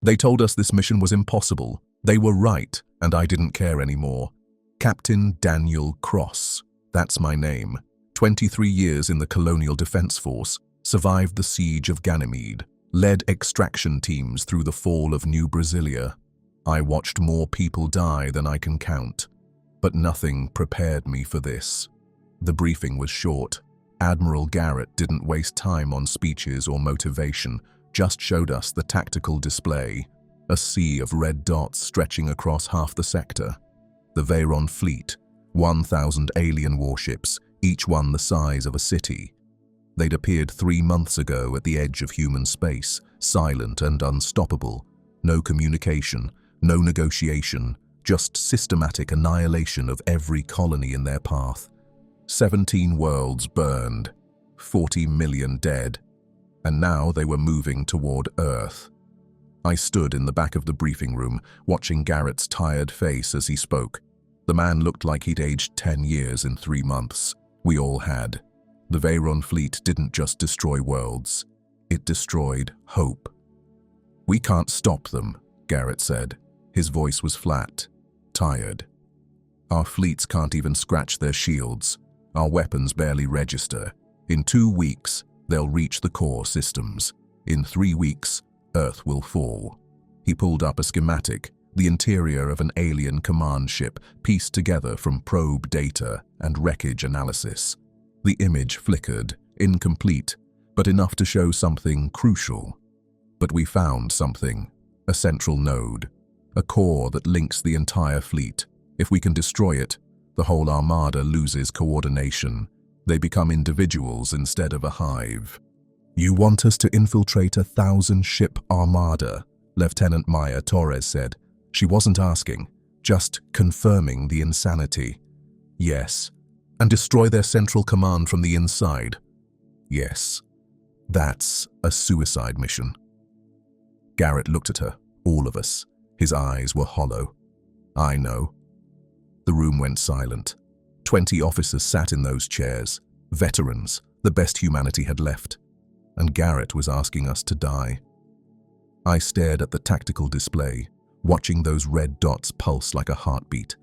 They told us this mission was impossible. They were right, and I didn't care anymore. Captain Daniel Cross, that's my name. 23 years in the Colonial Defense Force, survived the siege of Ganymede, led extraction teams through the fall of New Brasilia. I watched more people die than I can count, but nothing prepared me for this. The briefing was short. Admiral Garrett didn't waste time on speeches or motivation, just showed us the tactical display, a sea of red dots stretching across half the sector. The Veyron Fleet, 1,000 alien warships, each one the size of a city. They'd appeared 3 months ago at the edge of human space, silent and unstoppable. No communication, no negotiation, just systematic annihilation of every colony in their path. 17 worlds burned, 40 million dead, and now they were moving toward Earth. I stood in the back of the briefing room, watching Garrett's tired face as he spoke. The man looked like he'd aged 10 years in 3 months. We all had. The Veyron Fleet didn't just destroy worlds, it destroyed hope. "We can't stop them," Garrett said. His voice was flat, tired. "Our fleets can't even scratch their shields. Our weapons barely register. In 2 weeks, they'll reach the core systems. In 3 weeks, Earth will fall." He pulled up a schematic, the interior of an alien command ship pieced together from probe data and wreckage analysis. The image flickered, incomplete, but enough to show something crucial. But we found something, a central node, a core that links the entire fleet. If we can destroy it, the whole armada loses coordination. They become individuals instead of a hive. "You want us to infiltrate a 1,000-ship armada," Lieutenant Maya Torres said. She wasn't asking, just confirming the insanity. "Yes. And destroy their central command from the inside?" "Yes. That's a suicide mission." Garrett looked at her, all of us. His eyes were hollow. "I know." The room went silent. 20 officers sat in those chairs, veterans, the best humanity had left. And Garrett was asking us to die. I stared at the tactical display, watching those red dots pulse like a heartbeat.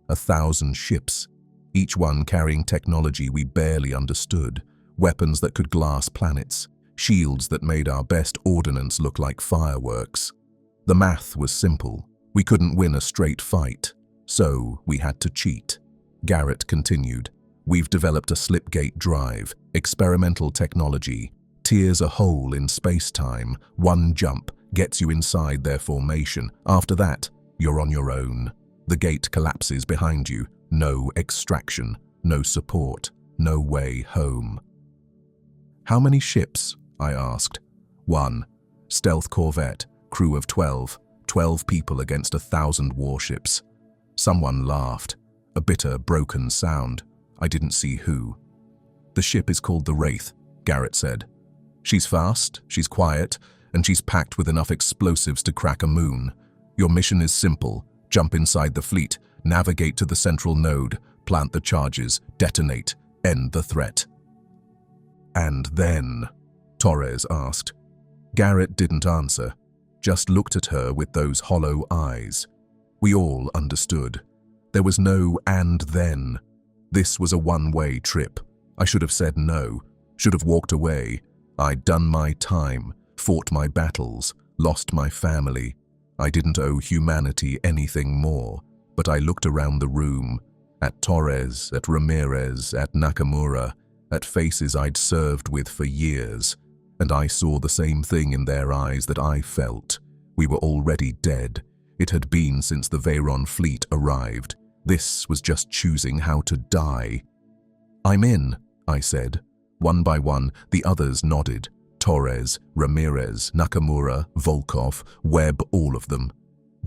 1,000 ships, each one carrying technology we barely understood, weapons that could glass planets, shields that made our best ordnance look like fireworks. The math was simple. We couldn't win a straight fight, so we had to cheat. Garrett continued, "We've developed a slipgate drive, experimental technology, tears a hole in space-time, one jump gets you inside their formation. After that, you're on your own. The gate collapses behind you, no extraction, no support, no way home." "How many ships?" I asked. "1. Stealth corvette, crew of 12. 12 people against 1,000 warships." Someone laughed, a bitter, broken sound. I didn't see who. "The ship is called the Wraith," Garrett said. "She's fast, she's quiet, and she's packed with enough explosives to crack a moon. Your mission is simple. Jump inside the fleet, navigate to the central node, plant the charges, detonate, end the threat." "And then?" Torres asked. Garrett didn't answer, just looked at her with those hollow eyes. We all understood. There was no "and then." This was a one-way trip. I should have said no, should have walked away. I'd done my time, fought my battles, lost my family. I didn't owe humanity anything more, but I looked around the room, at Torres, at Ramirez, at Nakamura, at faces I'd served with for years, and I saw the same thing in their eyes that I felt. We were already dead. It had been since the Veyron Fleet arrived. This was just choosing how to die. "I'm in," I said. One by one, the others nodded. Torres, Ramirez, Nakamura, Volkov, Webb, all of them.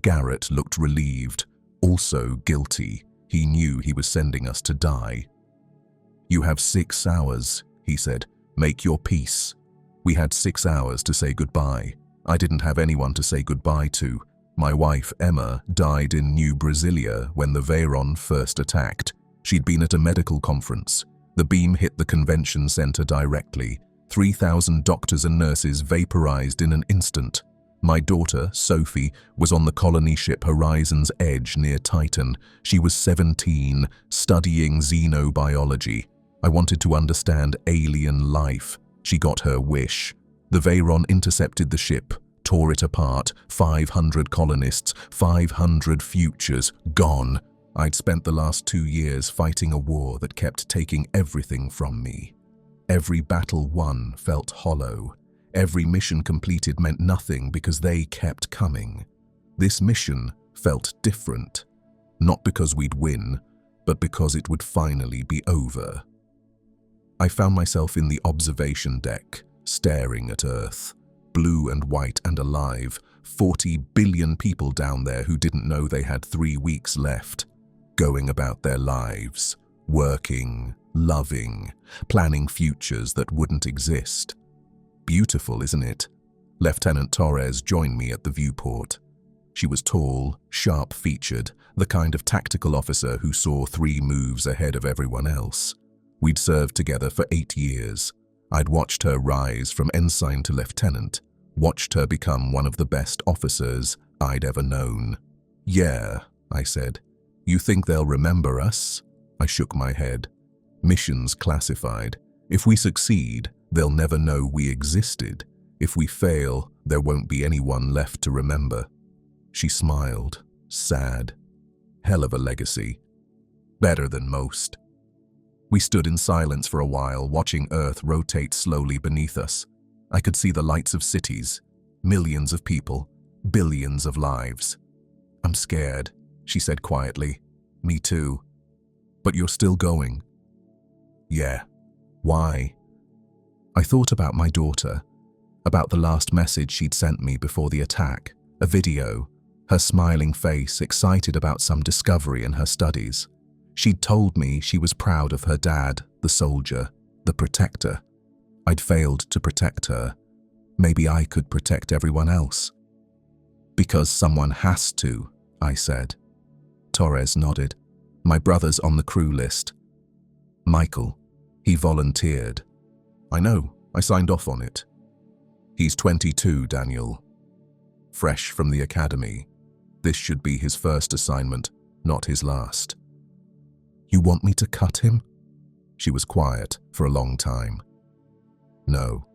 Garrett looked relieved, also guilty. He knew he was sending us to die. "You have 6 hours," he said. "Make your peace." We had 6 hours to say goodbye. I didn't have anyone to say goodbye to. My wife, Emma, died in New Brasilia when the Veyron first attacked. She'd been at a medical conference. The beam hit the convention center directly. 3,000 doctors and nurses vaporized in an instant. My daughter, Sophie, was on the colony ship Horizon's Edge near Titan. She was 17, studying xenobiology. I wanted to understand alien life. She got her wish. The Veyron intercepted the ship, tore it apart. 500 colonists, 500 futures, gone. I'd spent the last 2 years fighting a war that kept taking everything from me. Every battle won felt hollow. Every mission completed meant nothing because they kept coming. This mission felt different, not because we'd win, but because it would finally be over. I found myself in the observation deck, staring at Earth, blue and white and alive, 40 billion people down there who didn't know they had 3 weeks left, going about their lives, working, loving, planning futures that wouldn't exist. Beautiful, isn't it? Lieutenant Torres joined me at the viewport. She was tall, sharp-featured, the kind of tactical officer who saw 3 moves ahead of everyone else. We'd served together for 8 years. I'd watched her rise from ensign to lieutenant, watched her become one of the best officers I'd ever known. "Yeah," I said. "You think they'll remember us?" I shook my head. "Missions classified. If we succeed, they'll never know we existed. If we fail, there won't be anyone left to remember." She smiled, sad. "Hell of a legacy. Better than most." We stood in silence for a while, watching Earth rotate slowly beneath us. I could see the lights of cities, millions of people, billions of lives. "I'm scared," she said quietly. "Me too." "But you're still going." "Yeah." "Why?" I thought about my daughter, about the last message she'd sent me before the attack, a video, her smiling face, excited about some discovery in her studies. She'd told me she was proud of her dad, the soldier, the protector. I'd failed to protect her. Maybe I could protect everyone else. "Because someone has to," I said. Torres nodded. "My brother's on the crew list." "Michael, he volunteered." "I know, I signed off on it." "He's 22, Daniel. Fresh from the academy. This should be his first assignment, not his last." "You want me to cut him?" She was quiet for a long time. "No,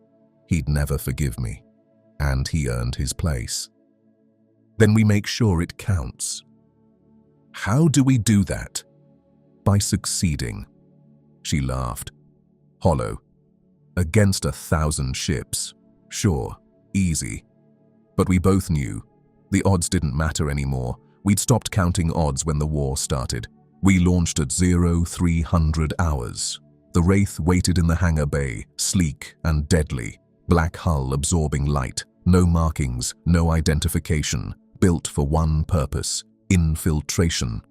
he'd never forgive me, and he earned his place." "Then we make sure it counts." "How do we do that?" "By succeeding." She laughed. "Hollow. Against 1,000 ships. Sure, easy. But we both knew. The odds didn't matter anymore. We'd stopped counting odds when the war started. We launched at 0300 hours. The Wraith waited in the hangar bay, sleek and deadly, black hull absorbing light, no markings, no identification, built for one purpose, infiltration.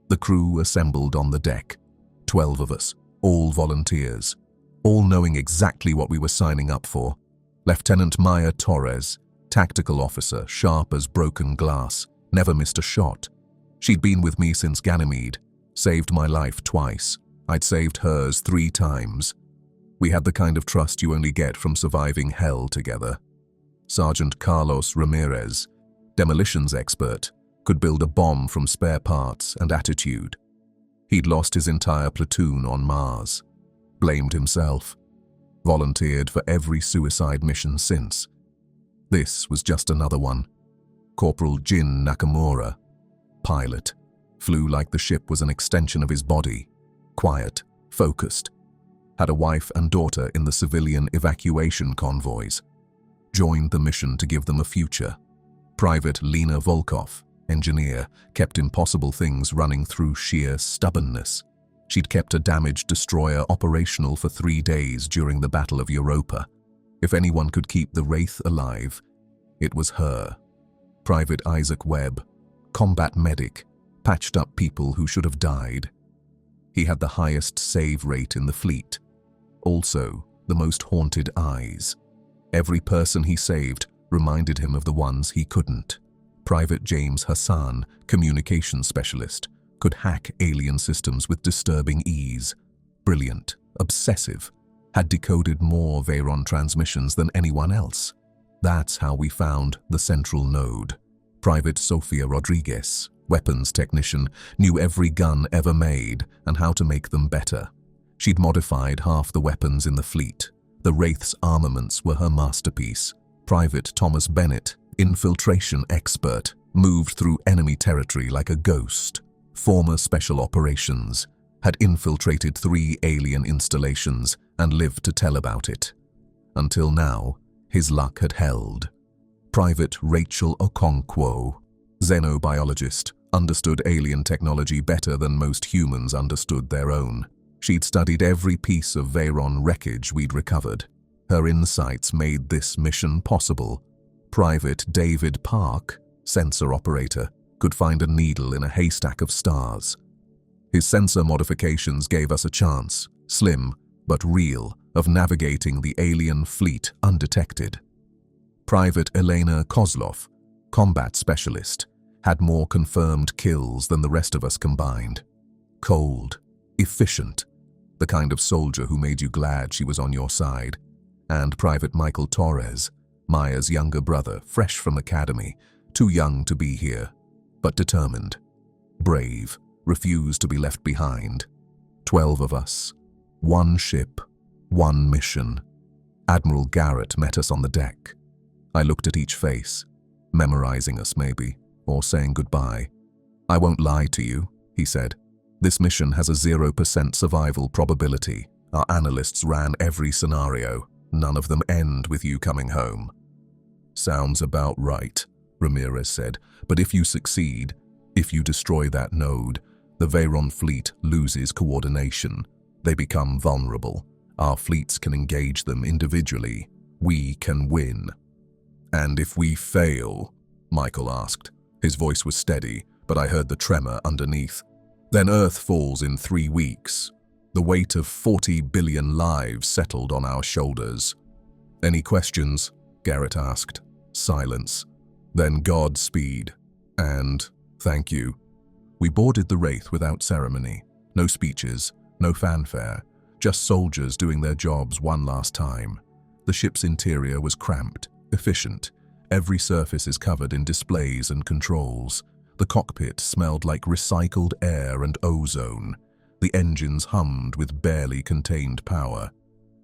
The crew assembled on the deck. 12 of us, all volunteers, all knowing exactly what we were signing up for. Lieutenant Maya Torres, tactical officer, sharp as broken glass, never missed a shot. She'd been with me since Ganymede, saved my life twice. I'd saved hers 3 times. We had the kind of trust you only get from surviving hell together. Sergeant Carlos Ramirez, demolitions expert, could build a bomb from spare parts and attitude. He'd lost his entire platoon on Mars, blamed himself, volunteered for every suicide mission since. This was just another one. Corporal Jin Nakamura, pilot, flew like the ship was an extension of his body, quiet, focused, had a wife and daughter in the civilian evacuation convoys, joined the mission to give them a future. Private Lena Volkov, engineer, kept impossible things running through sheer stubbornness. She'd kept a damaged destroyer operational for 3 days during the Battle of Europa. If anyone could keep the Wraith alive, it was her. Private Isaac Webb, combat medic, patched up people who should have died. He had the highest save rate in the fleet. Also, the most haunted eyes. Every person he saved reminded him of the ones he couldn't. Private James Hassan, communications specialist, could hack alien systems with disturbing ease. Brilliant, obsessive, had decoded more Veyron transmissions than anyone else. That's how we found the central node. Private Sofia Rodriguez, weapons technician, knew every gun ever made and how to make them better. She'd modified half the weapons in the fleet. The Wraith's armaments were her masterpiece. Private Thomas Bennett, infiltration expert, moved through enemy territory like a ghost. Former special operations, had infiltrated 3 alien installations and lived to tell about it. Until now, his luck had held. Private Rachel Okonkwo, xenobiologist, understood alien technology better than most humans understood their own. She'd studied every piece of Veyron wreckage we'd recovered. Her insights made this mission possible. Private David Park, sensor operator, could find a needle in a haystack of stars. His sensor modifications gave us a chance, slim but real, of navigating the alien fleet undetected. Private Elena Kozlov, combat specialist, had more confirmed kills than the rest of us combined. Cold, efficient, the kind of soldier who made you glad she was on your side. And Private Michael Torres, Maya's younger brother, fresh from academy, too young to be here, but determined. Brave, refused to be left behind. 12 of us, 1 ship, 1 mission. Admiral Garrett met us on the deck. I looked at each face, memorizing us maybe, or saying goodbye. "I won't lie to you," he said. "This mission has a 0% survival probability. Our analysts ran every scenario. None of them end with you coming home." "Sounds about right," Ramirez said. "But if you succeed, if you destroy that node, the Veyron fleet loses coordination. They become vulnerable. Our fleets can engage them individually. We can win." "And if we fail?" Michael asked. His voice was steady, but I heard the tremor underneath. "Then Earth falls in 3 weeks. The weight of 40 billion lives settled on our shoulders." "Any questions?" Garrett asked. Silence. "Then Godspeed. And thank you." We boarded the Wraith without ceremony. No speeches, no fanfare, just soldiers doing their jobs one last time. The ship's interior was cramped, efficient. Every surface is covered in displays and controls. The cockpit smelled like recycled air and ozone. The engines hummed with barely contained power.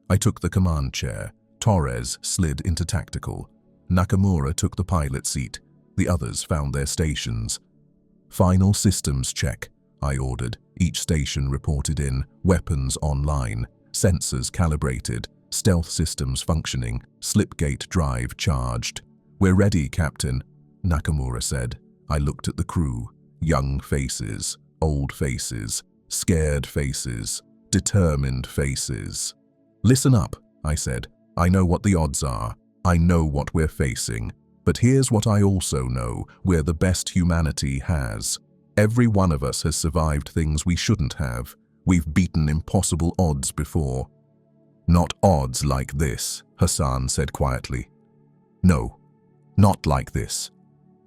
I took the command chair. Torres slid into tactical. Nakamura took the pilot seat. The others found their stations. "Final systems check," I ordered. Each station reported in, weapons online, sensors calibrated, stealth systems functioning, slipgate drive charged. "We're ready, Captain," Nakamura said. I looked at the crew. Young faces, old faces, scared faces, determined faces. "Listen up," I said. "I know what the odds are. I know what we're facing. But here's what I also know, we're the best humanity has. Every one of us has survived things we shouldn't have. We've beaten impossible odds before." "Not odds like this," Hassan said quietly. "No, not like this.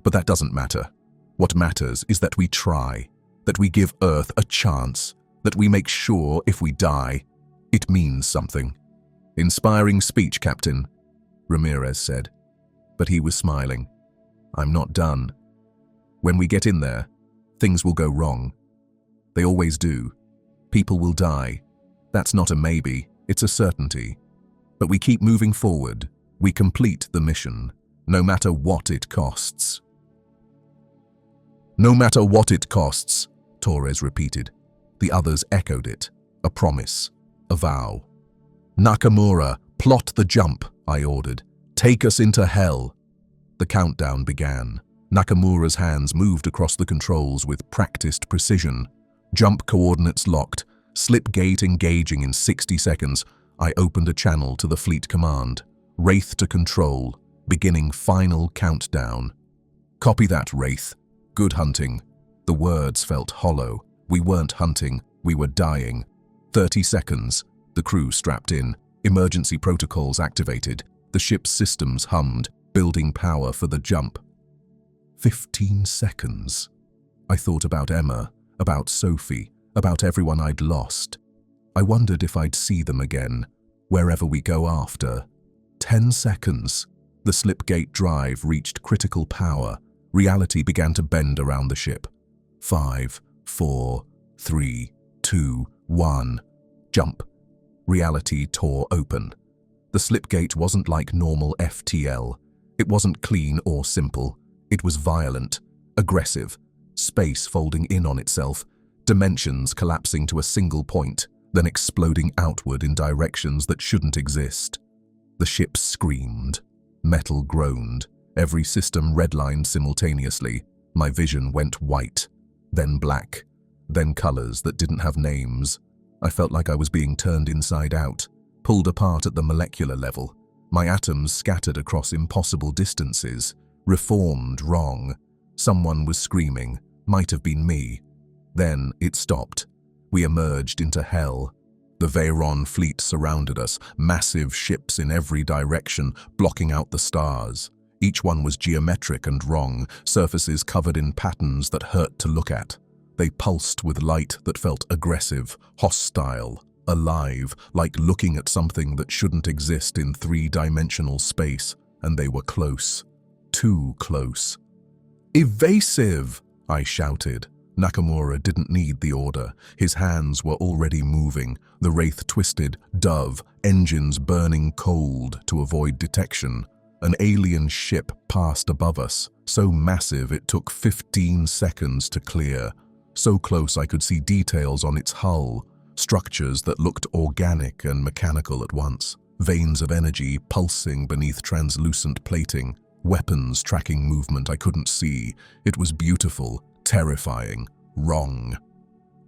But that doesn't matter. What matters is that we try, that we give Earth a chance, that we make sure if we die, it means something." "Inspiring speech, Captain," Ramirez said. But he was smiling. "I'm not done. When we get in there, things will go wrong. They always do. People will die. That's not a maybe, it's a certainty. But we keep moving forward. We complete the mission, no matter what it costs." "No matter what it costs," Torres repeated. The others echoed it. A promise, a vow. "Nakamura, plot the jump," I ordered. "Take us into hell." The countdown began. Nakamura's hands moved across the controls with practiced precision. Jump coordinates locked, slip gate engaging in 60 seconds. I opened a channel to the fleet command. "Wraith to control, beginning final countdown." "Copy that, Wraith. Good hunting." The words felt hollow. We weren't hunting, we were dying. 30 seconds. The crew strapped in. Emergency protocols activated. The ship's systems hummed, building power for the jump. 15 seconds. I thought about Emma, about Sophie, about everyone I'd lost. I wondered if I'd see them again, wherever we go after. 10 seconds. The slipgate drive reached critical power. Reality began to bend around the ship. 5, 4, 3, 2, 1. Jump. Reality tore open. The slipgate wasn't like normal FTL. It wasn't clean or simple. It was violent, aggressive, space folding in on itself, dimensions collapsing to a single point, then exploding outward in directions that shouldn't exist. The ship screamed. Metal groaned. Every system redlined simultaneously. My vision went white, then black, then colors that didn't have names. I felt like I was being turned inside out, pulled apart at the molecular level. My atoms scattered across impossible distances, reformed wrong. Someone was screaming, might have been me. Then it stopped. We emerged into hell. The Veyron Fleet surrounded us, massive ships in every direction, blocking out the stars. Each one was geometric and wrong, surfaces covered in patterns that hurt to look at. They pulsed with light that felt aggressive, hostile, alive, like looking at something that shouldn't exist in three-dimensional space, and they were close. Too close. "Evasive!" I shouted. Nakamura didn't need the order. His hands were already moving, the wraith twisted, dove, engines burning cold to avoid detection. An alien ship passed above us, so massive it took 15 seconds to clear. So close I could see details on its hull, structures that looked organic and mechanical at once, veins of energy pulsing beneath translucent plating, weapons tracking movement I couldn't see. It was beautiful, terrifying, wrong.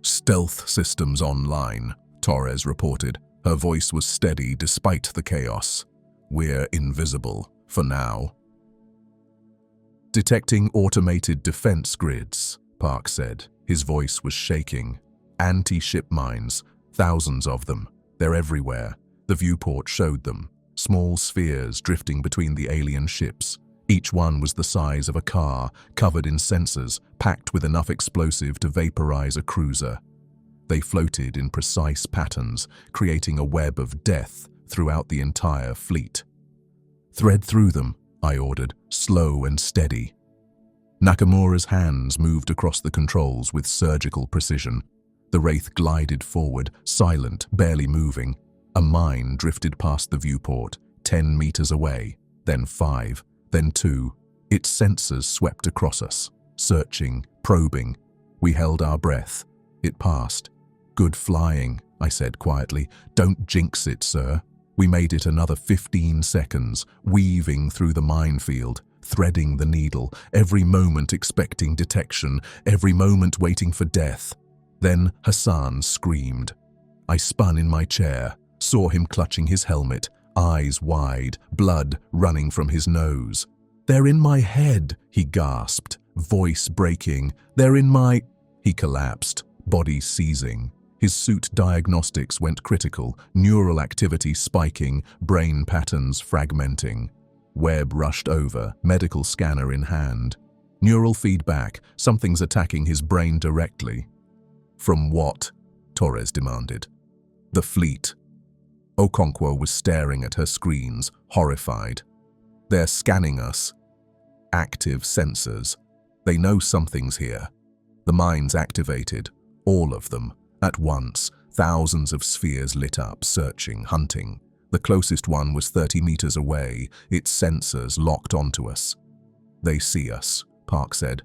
"Stealth systems online," Torres reported. Her voice was steady despite the chaos. "We're invisible, for now." "Detecting automated defense grids," Park said. His voice was shaking. "Anti-ship mines, thousands of them. They're everywhere." The viewport showed them, small spheres drifting between the alien ships. Each one was the size of a car, covered in sensors, packed with enough explosive to vaporize a cruiser. They floated in precise patterns, creating a web of death throughout the entire fleet. "Thread through them," I ordered, slow and steady. Nakamura's hands moved across the controls with surgical precision. The wraith glided forward, silent, barely moving. A mine drifted past the viewport, 10 meters away, then 5, then 2. Its sensors swept across us, searching, probing. We held our breath. It passed. "Good flying," I said quietly. "Don't jinx it, sir." We made it another 15 seconds, weaving through the minefield, threading the needle, every moment expecting detection, every moment waiting for death. Then Hassan screamed. I spun in my chair, saw him clutching his helmet, eyes wide, blood running from his nose. "They're in my head," he gasped, voice breaking. "They're in my—" He collapsed, body seizing. His suit diagnostics went critical, neural activity spiking, brain patterns fragmenting. Webb rushed over, medical scanner in hand. Neural feedback, something's attacking his brain directly. "From what?" Torres demanded. "The fleet." Okonkwo was staring at her screens, horrified. "They're scanning us. Active sensors. They know something's here." The mines activated, all of them. At once, thousands of spheres lit up, searching, hunting. The closest one was 30 meters away, its sensors locked onto us. "They see us," Park said.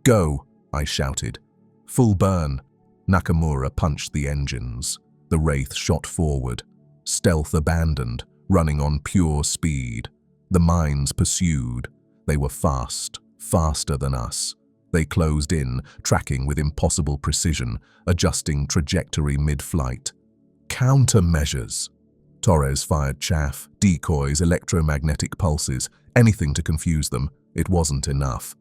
"Go," I shouted. "Full burn." Nakamura punched the engines. The wraith shot forward. Stealth abandoned, running on pure speed. The mines pursued. They were fast, faster than us. They closed in, tracking with impossible precision, adjusting trajectory mid-flight. Countermeasures. Torres fired chaff, decoys, electromagnetic pulses, anything to confuse them. It wasn't enough.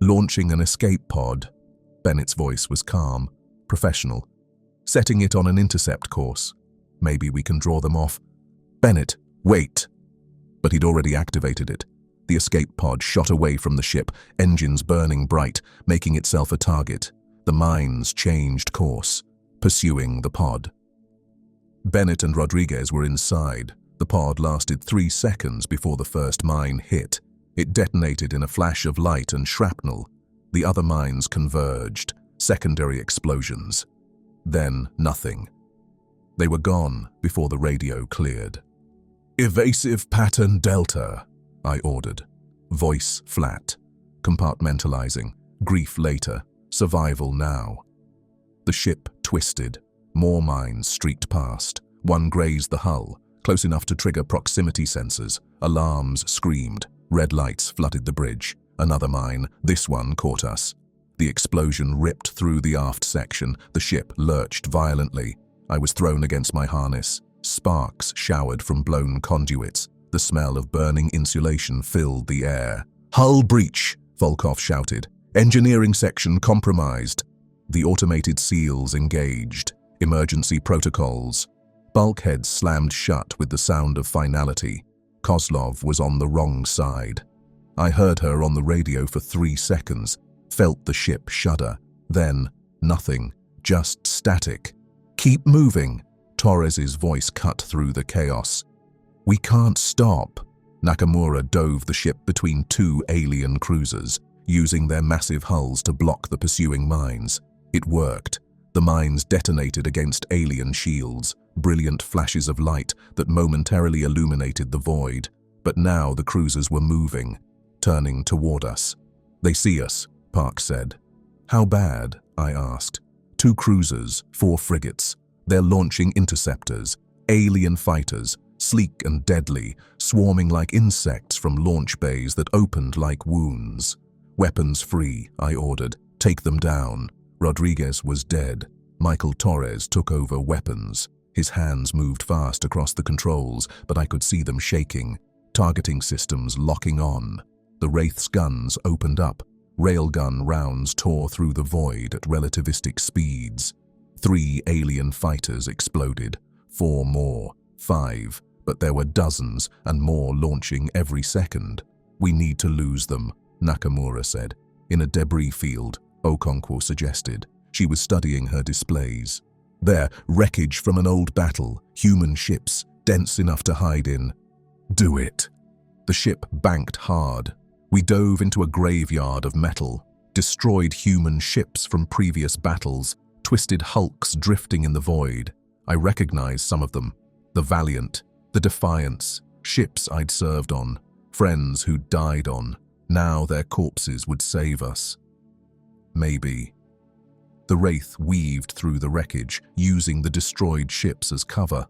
"Launching an escape pod." Bennett's voice was calm, professional. "Setting it on an intercept course. Maybe we can draw them off." "Bennett, wait!" But he'd already activated it. The escape pod shot away from the ship, engines burning bright, making itself a target. The mines changed course, pursuing the pod. Bennett and Rodriguez were inside, The pod lasted 3 seconds before the first mine hit. It detonated in a flash of light and shrapnel. The other mines converged, secondary explosions. Then nothing. They were gone before the radio cleared. "Evasive pattern Delta," I ordered. Voice flat. Compartmentalizing. Grief later. Survival now. The ship twisted. More mines streaked past. One grazed the hull, close enough to trigger proximity sensors. Alarms screamed. Red lights flooded the bridge. Another mine. This one caught us. The explosion ripped through the aft section. The ship lurched violently. I was thrown against my harness. Sparks showered from blown conduits. The smell of burning insulation filled the air. "Hull breach!" Volkov shouted. "Engineering section compromised." The automated seals engaged. Emergency protocols. Bulkheads slammed shut with the sound of finality. Kozlov was on the wrong side. I heard her on the radio for 3 seconds, felt the ship shudder. Then, nothing, just static. "Keep moving." Torres's voice cut through the chaos. "We can't stop." Nakamura dove the ship between 2 alien cruisers, using their massive hulls to block the pursuing mines. It worked. The mines detonated against alien shields, brilliant flashes of light that momentarily illuminated the void. But now the cruisers were moving, turning toward us. "They see us," Park said. "How bad?" I asked. 2 cruisers, 4 frigates. They're launching interceptors, alien fighters, sleek and deadly, swarming like insects from launch bays that opened like wounds. "Weapons free," I ordered. "Take them down." Rodriguez was dead. Michael Torres took over weapons. His hands moved fast across the controls, but I could see them shaking. Targeting systems locking on. The Wraith's guns opened up. Railgun rounds tore through the void at relativistic speeds. 3 alien fighters exploded. 4 more. 5. But there were dozens and more launching every second. "We need to lose them," Nakamura said. "In a debris field," Okonkwo suggested. She was studying her displays. "There, wreckage from an old battle, human ships, dense enough to hide in." "Do it." The ship banked hard. We dove into a graveyard of metal, destroyed human ships from previous battles, twisted hulks drifting in the void. I recognized some of them. The Valiant, the Defiance, ships I'd served on, friends who'd died on. Now their corpses would save us. Maybe. The Wraith weaved through the wreckage, using the destroyed ships as cover.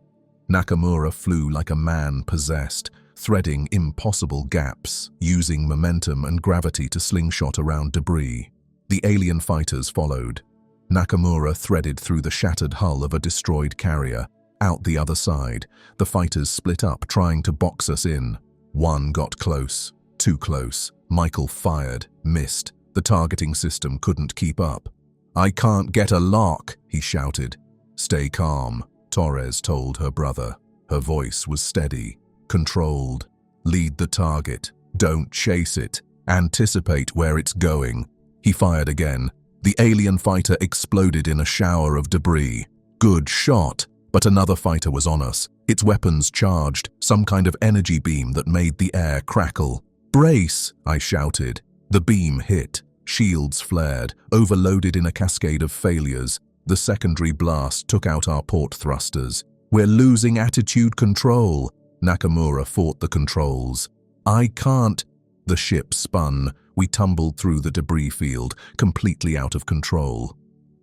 Nakamura flew like a man possessed, threading impossible gaps, using momentum and gravity to slingshot around debris. The alien fighters followed. Nakamura threaded through the shattered hull of a destroyed carrier. Out the other side, the fighters split up, trying to box us in. One got close. Too close. Michael fired, missed. The targeting system couldn't keep up. "I can't get a lock," he shouted. "Stay calm," Torres told her brother. Her voice was steady, controlled. "Lead the target. Don't chase it. Anticipate where it's going." He fired again. The alien fighter exploded in a shower of debris. Good shot, but another fighter was on us. Its weapons charged, some kind of energy beam that made the air crackle. "Brace!" I shouted. The beam hit. Shields flared, overloaded in a cascade of failures. The secondary blast took out our port thrusters. "We're losing attitude control." Nakamura fought the controls. "I can't." The ship spun. We tumbled through the debris field, completely out of control.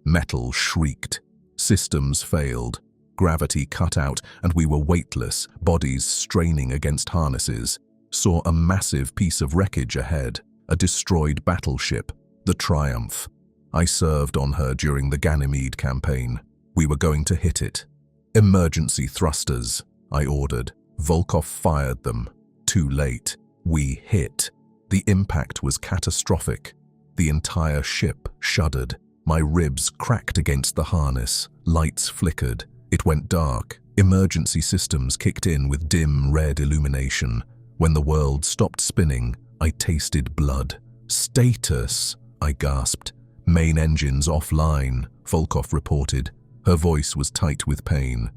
Metal shrieked. Systems failed. Gravity cut out, and we were weightless, bodies straining against harnesses. Saw a massive piece of wreckage ahead. A destroyed battleship, the Triumph. I served on her during the Ganymede campaign. We were going to hit it. "Emergency thrusters," I ordered. Volkov fired them. Too late. We hit. The impact was catastrophic. The entire ship shuddered. My ribs cracked against the harness. Lights flickered. It went dark. Emergency systems kicked in with dim red illumination. When the world stopped spinning, I tasted blood. "Status," I gasped. "Main engines offline," Volkov reported. Her voice was tight with pain.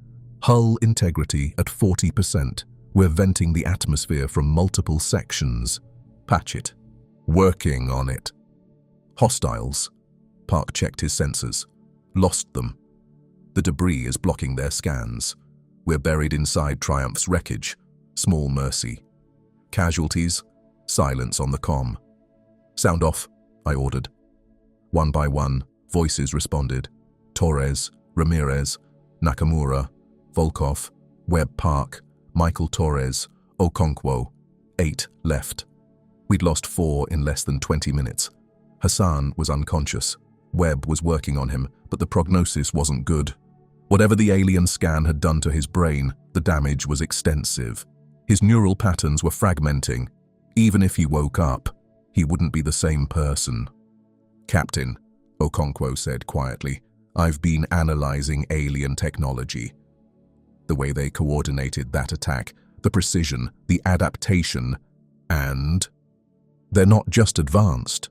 "Hull integrity at 40%. We're venting the atmosphere from multiple sections. Patch it. Working on it. Hostiles. Park checked his sensors. Lost them. The debris is blocking their scans. We're buried inside Triumph's wreckage. Small mercy. Casualties. Silence on the comm. Sound off, I ordered. One by one, voices responded. Torres, Ramirez, Nakamura, Volkov, Webb Park, Michael Torres, Okonkwo. 8 left. We'd lost 4 in less than 20 minutes. Hassan was unconscious. Webb was working on him, but the prognosis wasn't good. Whatever the alien scan had done to his brain, the damage was extensive. His neural patterns were fragmenting. Even if he woke up, he wouldn't be the same person. Captain, Okonkwo said quietly, I've been analyzing alien technology. The way they coordinated that attack, the precision, the adaptation, and they're not just advanced.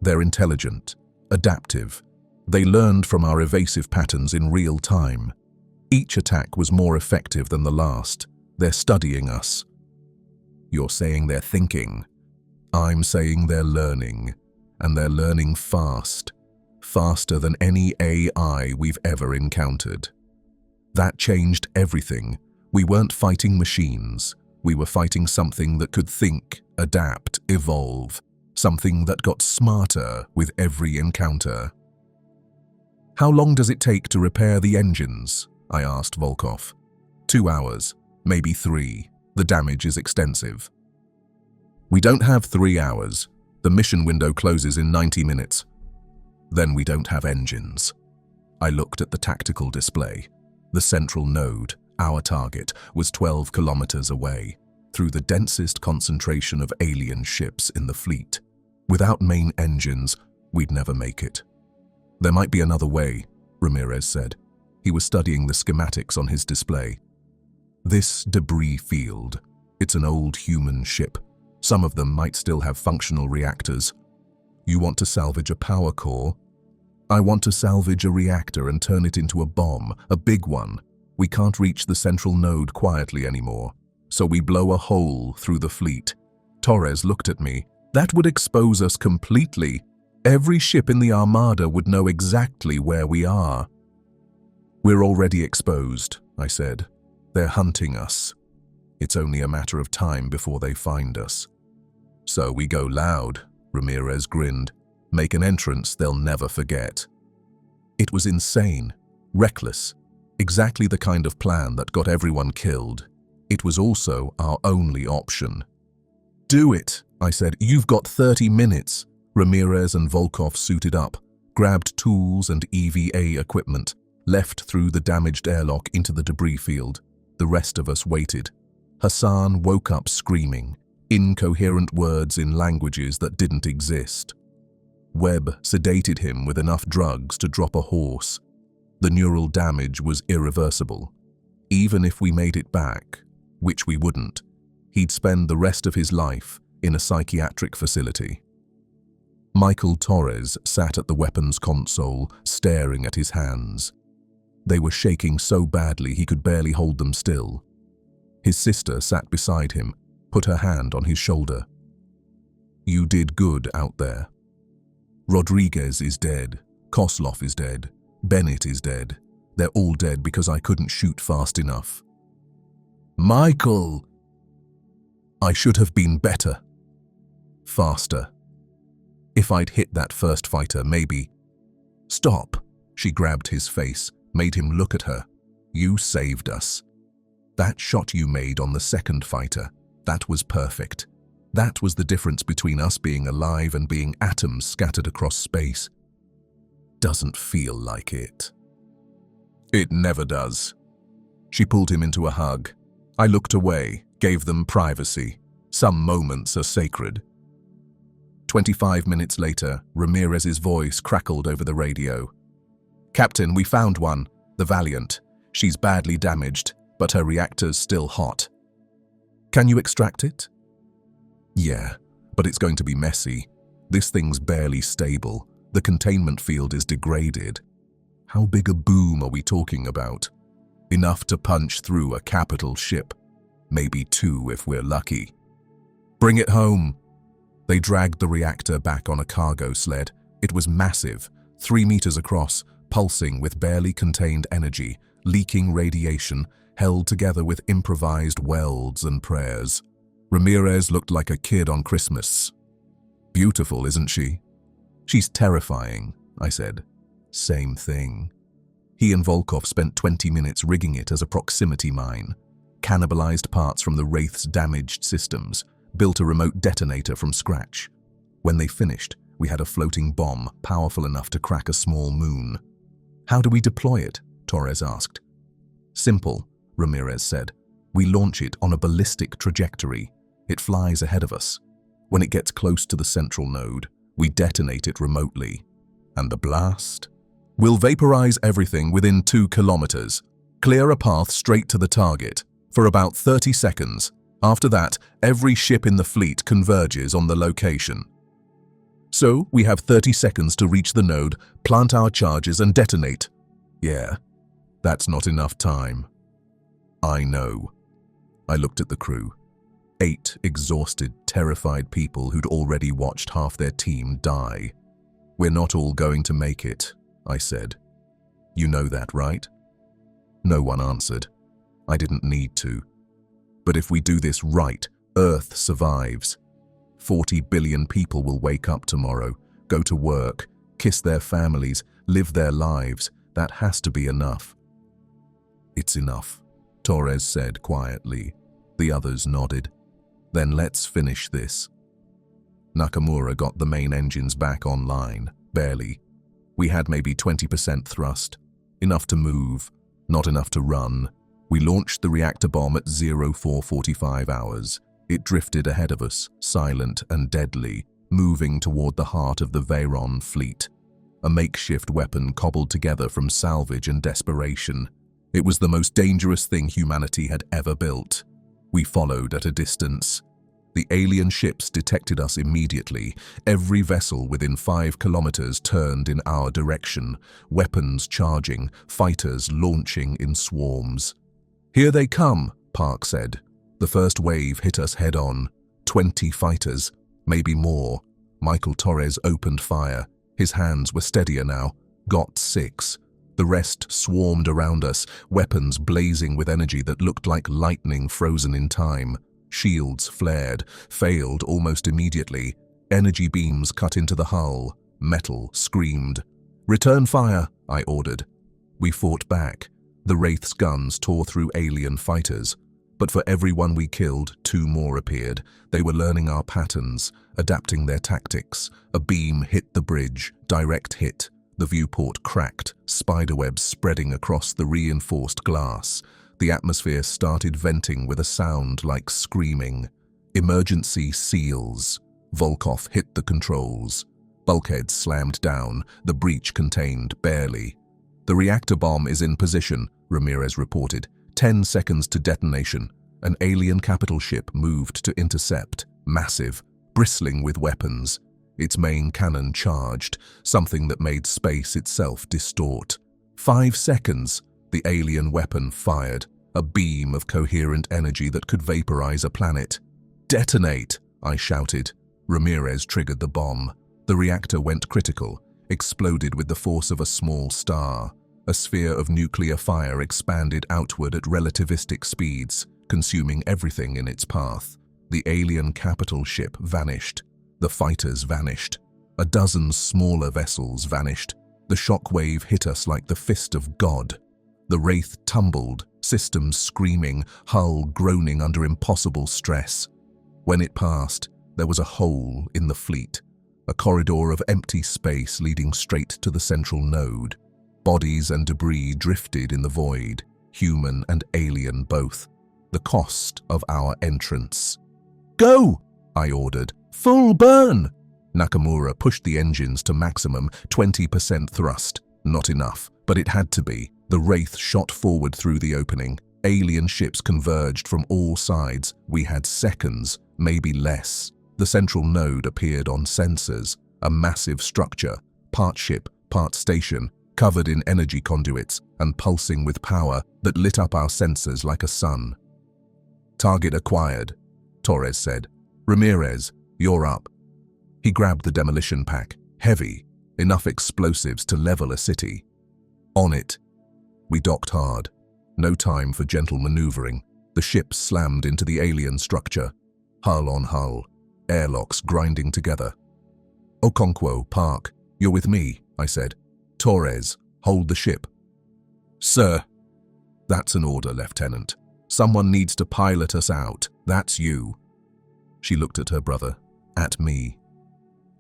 They're intelligent, adaptive. They learned from our evasive patterns in real time. Each attack was more effective than the last. They're studying us. You're saying they're thinking. I'm saying they're learning. And they're learning fast. Faster than any AI we've ever encountered. That changed everything. We weren't fighting machines. We were fighting something that could think, adapt, evolve. Something that got smarter with every encounter. How long does it take to repair the engines? I asked Volkov. 2 hours, maybe 3. The damage is extensive. We don't have 3 hours. The mission window closes in 90 minutes. Then we don't have engines. I looked at the tactical display. The central node, our target, was 12 kilometers away, through the densest concentration of alien ships in the fleet. Without main engines, we'd never make it. There might be another way, Ramirez said. He was studying the schematics on his display. This debris field, it's an old human ship. Some of them might still have functional reactors. You want to salvage a power core? I want to salvage a reactor and turn it into a bomb, a big one. We can't reach the central node quietly anymore, so we blow a hole through the fleet. Torres looked at me. That would expose us completely. Every ship in the armada would know exactly where we are. We're already exposed, I said. They're hunting us. It's only a matter of time before they find us. So we go loud, Ramirez grinned. Make an entrance they'll never forget. It was insane, reckless, exactly the kind of plan that got everyone killed. It was also our only option. Do it, I said. You've got 30 minutes. Ramirez and Volkov suited up, grabbed tools and EVA equipment, left through the damaged airlock into the debris field. The rest of us waited. Hassan woke up screaming, incoherent words in languages that didn't exist. Webb sedated him with enough drugs to drop a horse. The neural damage was irreversible. Even if we made it back, which we wouldn't, he'd spend the rest of his life in a psychiatric facility. Michael Torres sat at the weapons console, staring at his hands. They were shaking so badly he could barely hold them still. His sister sat beside him, put her hand on his shoulder. You did good out there. Rodriguez is dead. Koslov is dead. Bennett is dead. They're all dead because I couldn't shoot fast enough. Michael! I should have been better. Faster. If I'd hit that first fighter, maybe. Stop. She grabbed his face, made him look at her. You saved us. That shot you made on the second fighter, that was perfect. That was the difference between us being alive and being atoms scattered across space. Doesn't feel like it. It never does. She pulled him into a hug. I looked away, gave them privacy. Some moments are sacred. 25 minutes later, Ramirez's voice crackled over the radio. Captain, we found one, the Valiant. She's badly damaged, but her reactor's still hot. Can you extract it? Yeah, but it's going to be messy. This thing's barely stable. The containment field is degraded. How big a boom are we talking about? Enough to punch through a capital ship. maybe 2 if we're lucky. Bring it home. They dragged the reactor back on a cargo sled. It was massive, 3 meters across, pulsing with barely contained energy, leaking radiation, held together with improvised welds and prayers. Ramirez looked like a kid on Christmas. Beautiful, isn't she? She's terrifying, I said. Same thing. He and Volkov spent 20 minutes rigging it as a proximity mine, cannibalized parts from the Wraith's damaged systems, built a remote detonator from scratch. When they finished, we had a floating bomb powerful enough to crack a small moon. How do we deploy it? Torres asked. Simple, Ramirez said. We launch it on a ballistic trajectory. It flies ahead of us. When it gets close to the central node, we detonate it remotely. And the blast? We'll vaporize everything within 2 kilometers. Clear a path straight to the target for about 30 seconds. After that, every ship in the fleet converges on the location. So, we have 30 seconds to reach the node, plant our charges and detonate. Yeah, that's not enough time. I know. I looked at the crew. 8 exhausted, terrified people who'd already watched half their team die. We're not all going to make it, I said. You know that, right? No one answered. I didn't need to. But if we do this right, Earth survives. 40 billion people will wake up tomorrow, go to work, kiss their families, live their lives. That has to be enough. It's enough, Torres said quietly. The others nodded. Then let's finish this. Nakamura got the main engines back online, barely. We had maybe 20% thrust, enough to move, not enough to run. We launched the reactor bomb at 0445 hours. It drifted ahead of us, silent and deadly, moving toward the heart of the Veyron Fleet, a makeshift weapon cobbled together from salvage and desperation. It was the most dangerous thing humanity had ever built. We followed at a distance. The alien ships detected us immediately. Every vessel within 5 kilometers turned in our direction, weapons charging, fighters launching in swarms. Here they come, Park said. The first wave hit us head-on. 20 fighters, maybe more. Michael Torres opened fire. His hands were steadier now. Got 6. The rest swarmed around us, weapons blazing with energy that looked like lightning frozen in time. Shields flared, failed almost immediately. Energy beams cut into the hull. Metal screamed. Return fire, I ordered. We fought back. The Wraith's guns tore through alien fighters. But for every one we killed, 2 more appeared. They were learning our patterns, adapting their tactics. A beam hit the bridge, direct hit. The viewport cracked, spiderwebs spreading across the reinforced glass. The atmosphere started venting with a sound like screaming. Emergency seals. Volkov hit the controls. Bulkheads slammed down, the breach contained barely. The reactor bomb is in position, Ramirez reported. 10 seconds to detonation. An alien capital ship moved to intercept, massive, bristling with weapons. Its main cannon charged, something that made space itself distort. 5 seconds, the alien weapon fired, a beam of coherent energy that could vaporize a planet. Detonate, I shouted. Ramirez triggered the bomb. The reactor went critical, exploded with the force of a small star. A sphere of nuclear fire expanded outward at relativistic speeds, consuming everything in its path. The alien capital ship vanished. The fighters vanished. A dozen smaller vessels vanished. The shockwave hit us like the fist of God. The Wraith tumbled, systems screaming, hull groaning under impossible stress. When it passed, there was a hole in the fleet, a corridor of empty space leading straight to the central node. Bodies and debris drifted in the void, human and alien both. The cost of our entrance. Go! I ordered. Full burn! Nakamura pushed the engines to maximum, 20% thrust. Not enough, but it had to be. The Wraith shot forward through the opening. Alien ships converged from all sides. We had seconds, maybe less. The central node appeared on sensors, a massive structure, part ship, part station, covered in energy conduits and pulsing with power that lit up our sensors like a sun. Target acquired, Torres said. Ramirez, you're up. He grabbed the demolition pack, heavy, enough explosives to level a city. On it. We docked hard. No time for gentle maneuvering. The ship slammed into the alien structure, hull on hull, airlocks grinding together. Okonkwo, park. You're with me, I said. Torres, hold the ship. Sir. That's an order, Lieutenant. Someone needs to pilot us out. That's you. She looked at her brother, at me.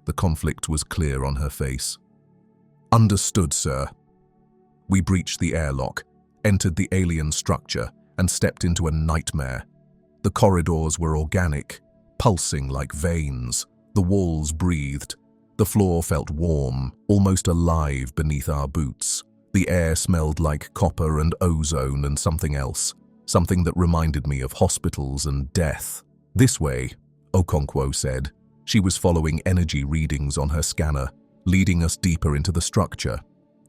The conflict was clear on her face. Understood, sir. We breached the airlock, entered the alien structure, and stepped into a nightmare. The corridors were organic, pulsing like veins. The walls breathed. The floor felt warm, almost alive beneath our boots. The air smelled like copper and ozone and something else, something that reminded me of hospitals and death. This way, Okonkwo said. She was following energy readings on her scanner, leading us deeper into the structure.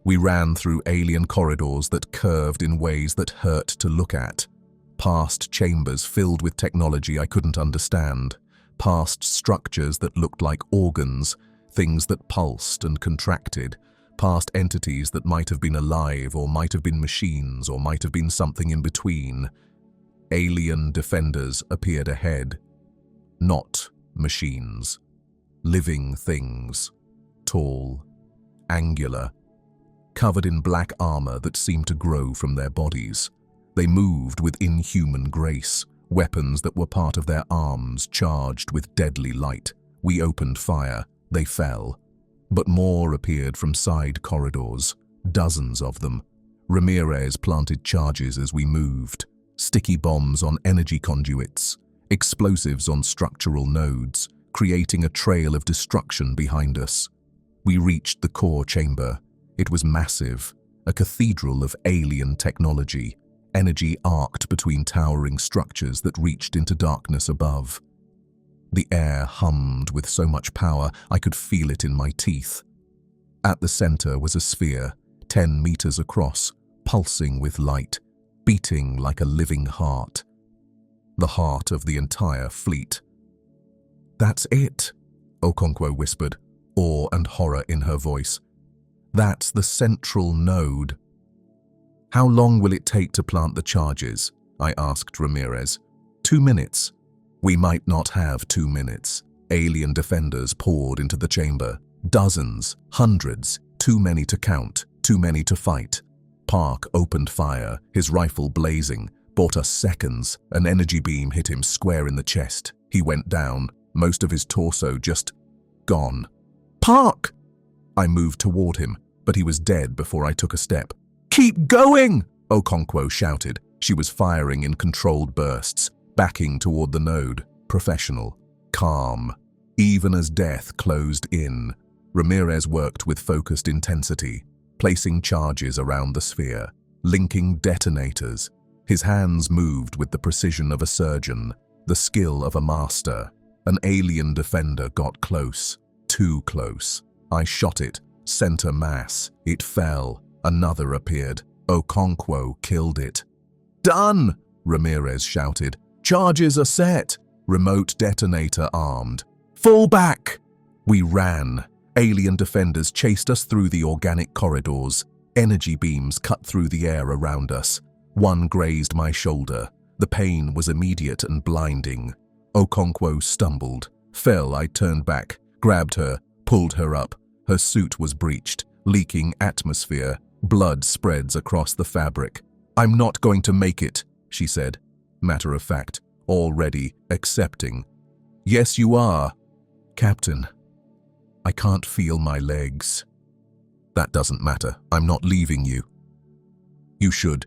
We ran through alien corridors that curved in ways that hurt to look at, past chambers filled with technology I couldn't understand, past structures that looked like organs, things that pulsed and contracted, past entities that might have been alive or might have been machines or might have been something in between. Alien defenders appeared ahead. Not machines. Living things. Tall. Angular. Covered in black armor that seemed to grow from their bodies. They moved with inhuman grace, weapons that were part of their arms charged with deadly light. We opened fire. They fell. But more appeared from side corridors, dozens of them. Ramirez planted charges as we moved. Sticky bombs on energy conduits, explosives on structural nodes, creating a trail of destruction behind us. We reached the core chamber. It was massive, a cathedral of alien technology, energy arced between towering structures that reached into darkness above. The air hummed with so much power I could feel it in my teeth. At the center was a sphere, 10 meters across, pulsing with light, beating like a living heart. The heart of the entire fleet. That's it, Okonkwo whispered, awe and horror in her voice. That's the central node. How long will it take to plant the charges? I asked Ramirez. 2 minutes. We might not have 2 minutes. Alien defenders poured into the chamber. Dozens, hundreds, too many to count, too many to fight. Park opened fire, his rifle blazing. Bought us seconds. An energy beam hit him square in the chest. He went down, most of his torso just gone. Park! I moved toward him, but he was dead before I took a step. Keep going! Okonkwo shouted. She was firing in controlled bursts, backing toward the node. Professional. Calm. Even as death closed in, Ramirez worked with focused intensity, placing charges around the sphere, linking detonators. His hands moved with the precision of a surgeon, the skill of a master. An alien defender got close. Too close. I shot it. Center mass. It fell. Another appeared. Okonkwo killed it. Done! Ramirez shouted. Charges are set. Remote detonator armed. Fall back! We ran. Alien defenders chased us through the organic corridors. Energy beams cut through the air around us. One grazed my shoulder. The pain was immediate and blinding. Okonkwo stumbled. Fell. I turned back, grabbed her, pulled her up. Her suit was breached, leaking atmosphere. Blood spreads across the fabric. I'm not going to make it, she said. Matter of fact, already accepting. Yes, you are. Captain, I can't feel my legs. That doesn't matter. I'm not leaving you. You should.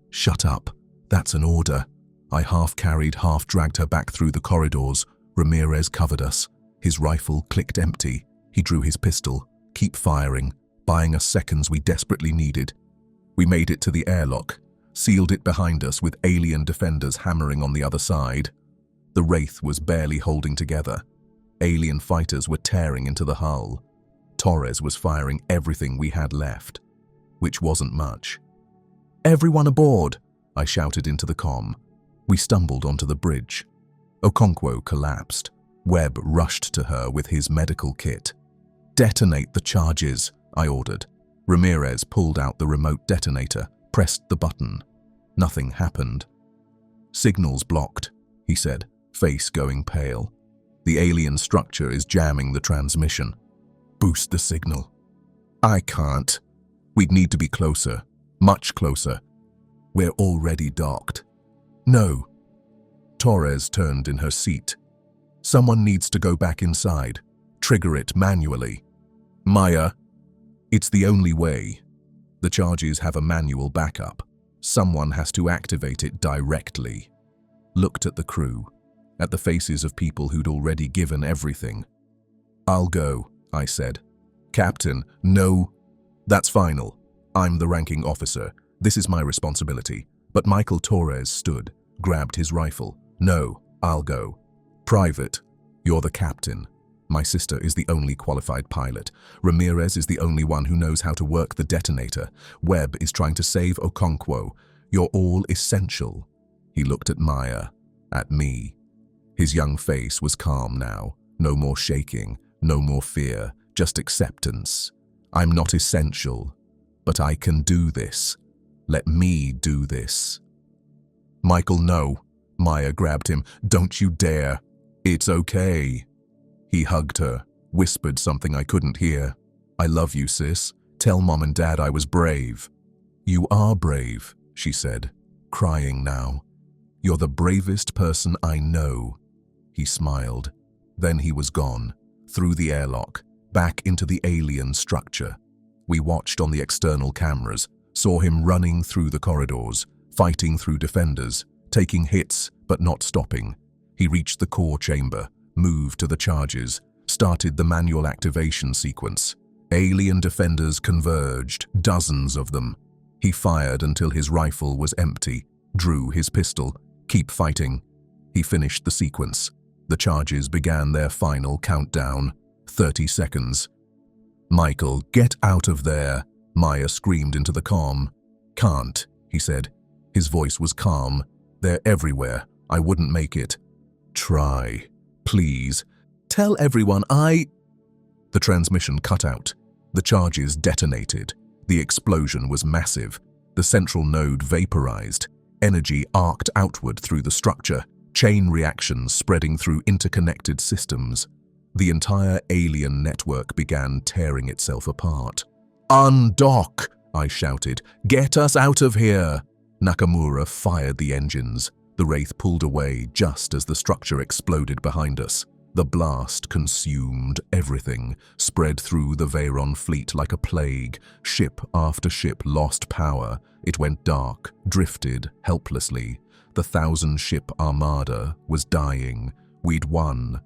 Shut up. That's an order. I half-carried, half-dragged her back through the corridors. Ramirez covered us. His rifle clicked empty. He drew his pistol. Keep firing, buying us seconds we desperately needed. We made it to the airlock, sealed it behind us with alien defenders hammering on the other side. The Wraith was barely holding together. Alien fighters were tearing into the hull. Torres was firing everything we had left, which wasn't much. Everyone aboard, I shouted into the comm. We stumbled onto the bridge. Okonkwo collapsed. Webb rushed to her with his medical kit. "Detonate the charges," I ordered. Ramirez pulled out the remote detonator, pressed the button. Nothing happened. "Signals blocked," he said, face going pale. "The alien structure is jamming the transmission." "Boost the signal." "I can't. We'd need to be closer, much closer. We're already docked." "No." Torres turned in her seat. "Someone needs to go back inside. Trigger it manually." "Maya." "It's the only way. The charges have a manual backup. Someone has to activate it directly." Looked at the crew, at the faces of people who'd already given everything. "I'll go," I said. "Captain, no." "That's final. I'm the ranking officer. This is my responsibility." But Michael Torres stood, grabbed his rifle. "No, I'll go." "Private, you're the captain. My sister is the only qualified pilot. Ramirez is the only one who knows how to work the detonator. Webb is trying to save Okonkwo. You're all essential." He looked at Maya, at me. His young face was calm now. No more shaking, no more fear, just acceptance. "I'm not essential, but I can do this. Let me do this." "Michael, no." Maya grabbed him. "Don't you dare. It's okay." He hugged her, whispered something I couldn't hear. "I love you, sis. Tell Mom and Dad I was brave." "You are brave," she said, crying now. "You're the bravest person I know." He smiled. Then he was gone, through the airlock, back into the alien structure. We watched on the external cameras, saw him running through the corridors, fighting through defenders, taking hits but not stopping. He reached the core chamber, moved to the charges, started the manual activation sequence. Alien defenders converged, dozens of them. He fired until his rifle was empty, drew his pistol. "Keep fighting." He finished the sequence. The charges began their final countdown. 30 seconds. "Michael, get out of there," Maya screamed into the comm. "Can't," he said. His voice was calm. "They're everywhere. I wouldn't make it." "Try. Please. Tell everyone I—" The transmission cut out. The charges detonated. The explosion was massive. The central node vaporized. Energy arced outward through the structure, chain reactions spreading through interconnected systems. The entire alien network began tearing itself apart. "Undock!" I shouted. "Get us out of here!" Nakamura fired the engines. The Wraith pulled away just as the structure exploded behind us. The blast consumed everything, spread through the Veyron Fleet like a plague. Ship after ship lost power. It went dark, drifted helplessly. The 1,000-ship armada was dying. We'd won.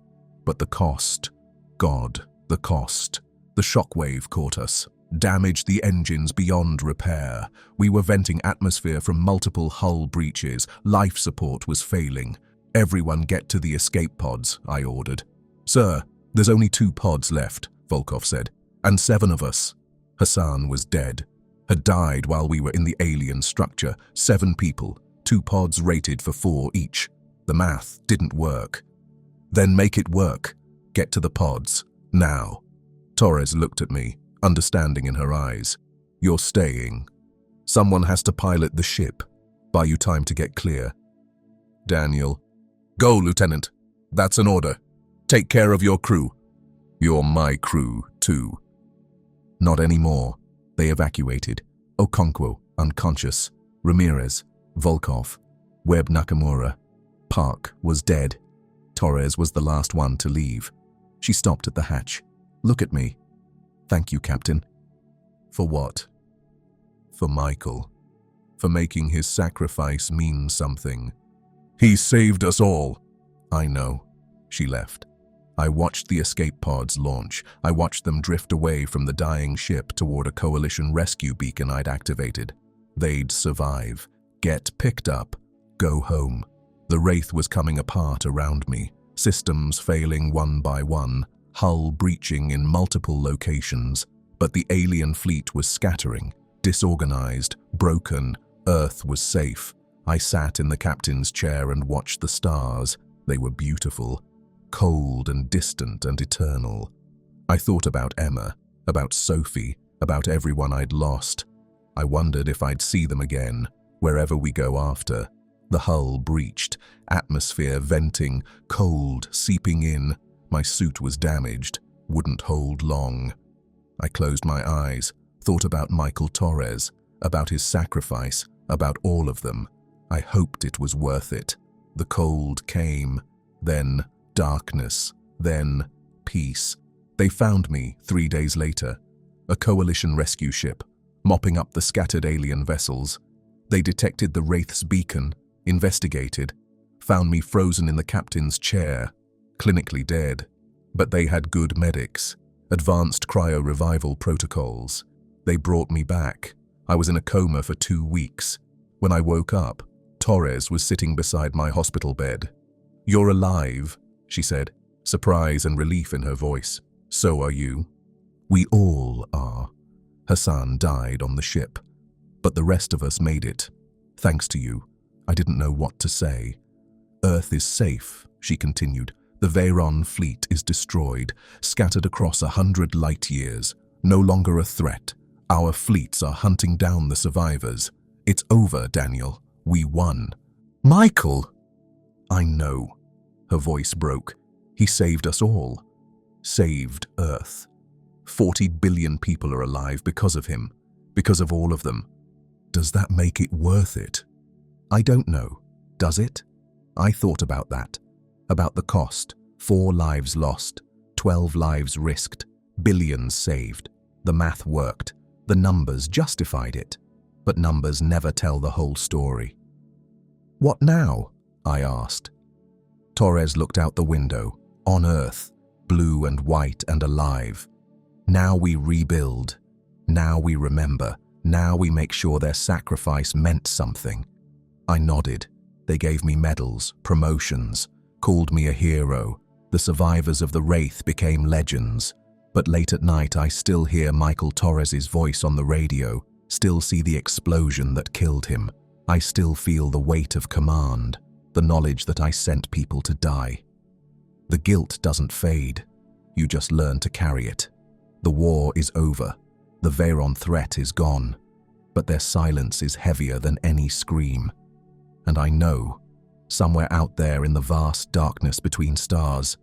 But the cost. God, the cost. The shockwave caught us, damaged the engines beyond repair. We were venting atmosphere from multiple hull breaches. Life support was failing. "Everyone get to the escape pods," I ordered. "Sir, there's only 2 pods left," Volkov said. "And 7 of us." Hassan was dead. Had died while we were in the alien structure. 7 people, 2 pods rated for 4 each. The math didn't work. "Then make it work. Get to the pods. Now." Torres looked at me, understanding in her eyes. "You're staying. Someone has to pilot the ship. Buy you time to get clear." "Daniel." "Go, Lieutenant. That's an order. Take care of your crew." "You're my crew, too." "Not anymore." They evacuated. Okonkwo, unconscious. Ramirez, Volkov, Webb Nakamura. Park was dead. Torres was the last one to leave. She stopped at the hatch. "Look at me." "Thank you, Captain." "For what?" "For Michael. For making his sacrifice mean something. He saved us all." "I know." She left. I watched the escape pods launch. I watched them drift away from the dying ship toward a coalition rescue beacon I'd activated. They'd survive, get picked up, go home. The Wraith was coming apart around me, systems failing one by one, hull breaching in multiple locations. But the alien fleet was scattering, disorganized, broken. Earth was safe. I sat in the captain's chair and watched the stars. They were beautiful, cold and distant and eternal. I thought about Emma, about Sophie, about everyone I'd lost. I wondered if I'd see them again, wherever we go after. The hull breached, atmosphere venting, cold seeping in. My suit was damaged, wouldn't hold long. I closed my eyes, thought about Michael Torres, about his sacrifice, about all of them. I hoped it was worth it. The cold came, then darkness, then peace. They found me 3 days later, a coalition rescue ship, mopping up the scattered alien vessels. They detected the Wraith's beacon, investigated, found me frozen in the captain's chair, clinically dead. But they had good medics, advanced cryo-revival protocols. They brought me back. I was in a coma for 2 weeks. When I woke up, Torres was sitting beside my hospital bed. "You're alive," she said, surprise and relief in her voice. "So are you." "We all are." Hassan died on the ship, but the rest of us made it. "Thanks to you." I didn't know what to say. "Earth is safe," she continued. "The Veyron Fleet is destroyed, scattered across 100 light years. No longer a threat. Our fleets are hunting down the survivors. It's over, Daniel. We won." "Michael!" "I know." Her voice broke. "He saved us all. Saved Earth. 40 billion people are alive because of him, because of all of them. Does that make it worth it? I don't know. Does it? I thought about that. About the cost. 4 lives lost, 12 lives risked, billions saved. The math worked. The numbers justified it. But numbers never tell the whole story. "What now?" I asked. Torres looked out the window. On Earth, blue and white and alive. "Now we rebuild. Now we remember. Now we make sure their sacrifice meant something." I nodded. They gave me medals, promotions, called me a hero. The survivors of the Wraith became legends. But late at night I still hear Michael Torres's voice on the radio, still see the explosion that killed him. I still feel the weight of command, the knowledge that I sent people to die. The guilt doesn't fade. You just learn to carry it. The war is over. The Veyron threat is gone. But their silence is heavier than any scream. And I know, somewhere out there in the vast darkness between stars,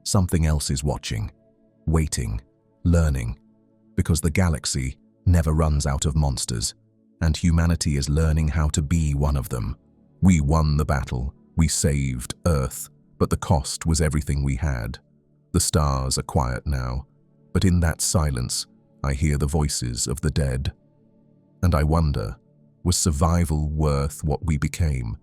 something else is watching, waiting, learning, because the galaxy never runs out of monsters, and humanity is learning how to be one of them. We won the battle, we saved Earth, but the cost was everything we had. The stars are quiet now, but in that silence, I hear the voices of the dead. And I wonder, was survival worth what we became?